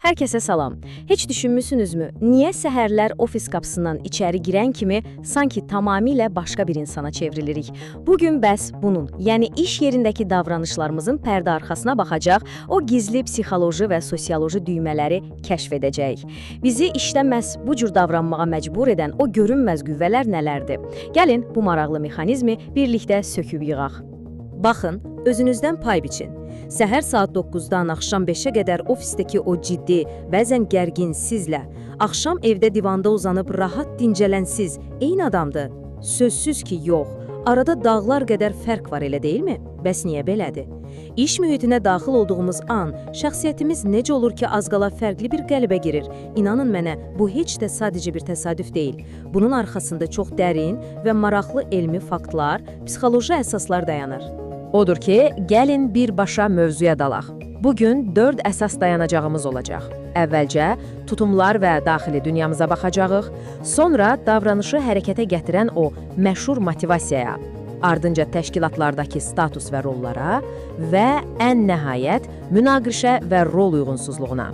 Hər kəsə salam. Heç düşünmüsünüzmü? Niyə səhərlər ofis qapısından içəri girən kimi sanki tamamilə başqa bir insana çevrilirik? Bugün bəs bunun, yəni iş yerindəki davranışlarımızın pərdə arxasına baxacaq, o gizli psixoloji və sosioloji düymələri kəşf edəcəyik. Bizi işdə məhz bu cür davranmağa məcbur edən o görünməz qüvvələr nələrdir? Gəlin bu maraqlı mexanizmi birlikdə söküb yığaq. Baxın, özünüzdən pay biçin. Səhər saat 9-dan axşam 5-ə qədər ofisdəki o ciddi, bəzən gərgin sizlə, axşam evdə divanda uzanıb rahat dincələn siz eyni adamdır. Sözsüz ki, yox. Arada dağlar qədər fərq var, elə deyilmi? Bəs niyə belədir? İş mühitinə daxil olduğumuz an, şəxsiyyətimiz necə olur ki, az qala fərqli bir qəlibə girir? İnanın mənə, bu heç də sadəcə bir təsadüf deyil. Bunun arxasında çox dərin və maraqlı elmi faktlar, psixoloji əsaslar dayanır. Odur ki, gəlin birbaşa mövzuya dalaq. Bugün 4 əsas dayanacağımız olacaq. Əvvəlcə tutumlar və daxili dünyamıza baxacağıq, sonra davranışı hərəkətə gətirən o məşhur motivasiyaya, ardınca təşkilatlardakı status və rollara və ən nəhayət münaqişə və rol uyğunsuzluğuna.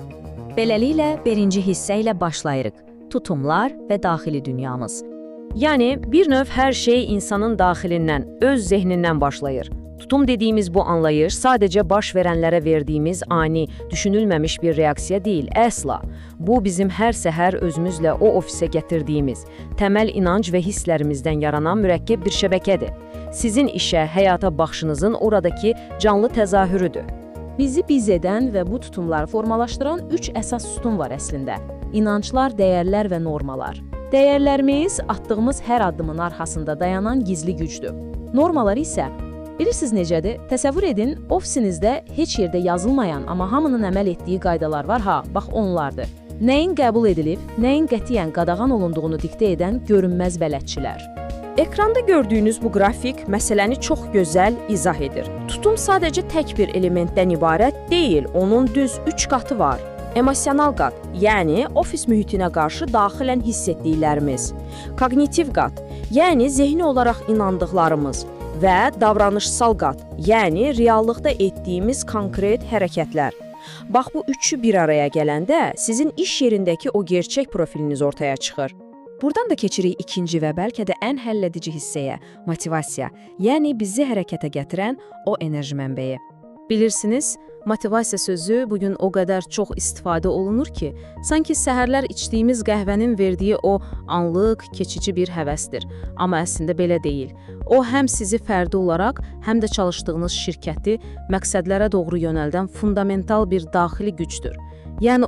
Beləliklə, birinci hissə ilə başlayırıq. Tutumlar və daxili dünyamız. Yəni, bir növ hər şey insanın daxilindən, öz zehnindən başlayır. Tutum dediyimiz bu anlayış sadəcə baş verənlərə verdiyimiz ani, düşünülməmiş bir reaksiya deyil, əsla. Bu, bizim hər səhər özümüzlə o ofisə gətirdiyimiz, təməl inanc və hisslərimizdən yaranan mürəkkəb bir şəbəkədir. Sizin işə, həyata baxışınızın oradakı canlı təzahürüdür. Bizi biz edən və bu tutumları formalaşdıran 3 əsas sütun var əslində. İnanclar, dəyərlər və normalar. Dəyərlərimiz atdığımız hər addımın arxasında dayanan gizli gücdür. Normalar isə bilirsiniz necədir? Təsəvvür edin, ofisinizdə heç yerdə yazılmayan, amma hamının əməl etdiyi qaydalar var, bax onlardır. Nəyin qəbul edilib, nəyin qətiyyən qadağan olunduğunu diktə edən görünməz bələdçilər. Ekranda gördüyünüz bu qrafik məsələni çox gözəl izah edir. Tutum sadəcə tək bir elementdən ibarət deyil, onun düz 3 qatı var. Emosional qat, yəni ofis mühitinə qarşı daxilən hiss etdiklərimiz. Kognitiv qat, yəni zehni olaraq inandıqlarımız. Və davranışsal qat, yəni reallıqda etdiyimiz konkret hərəkətlər. Bax, bu üçü bir araya gələndə sizin iş yerindəki o gerçək profiliniz ortaya çıxır. Buradan da keçirik ikinci və bəlkə də ən həlledici hissəyə, motivasiya, yəni bizi hərəkətə gətirən o enerji mənbəyi. Bilirsiniz, motivasiya sözü bugün o qədər çox istifadə olunur ki, sanki səhərlər içdiyimiz qəhvənin verdiyi o anlıq, keçici bir həvəsdir. Amma əslində belə deyil. O, həm sizi fərdi olaraq, həm də çalışdığınız şirkəti məqsədlərə doğru yönəldən fundamental bir daxili gücdür. Yəni,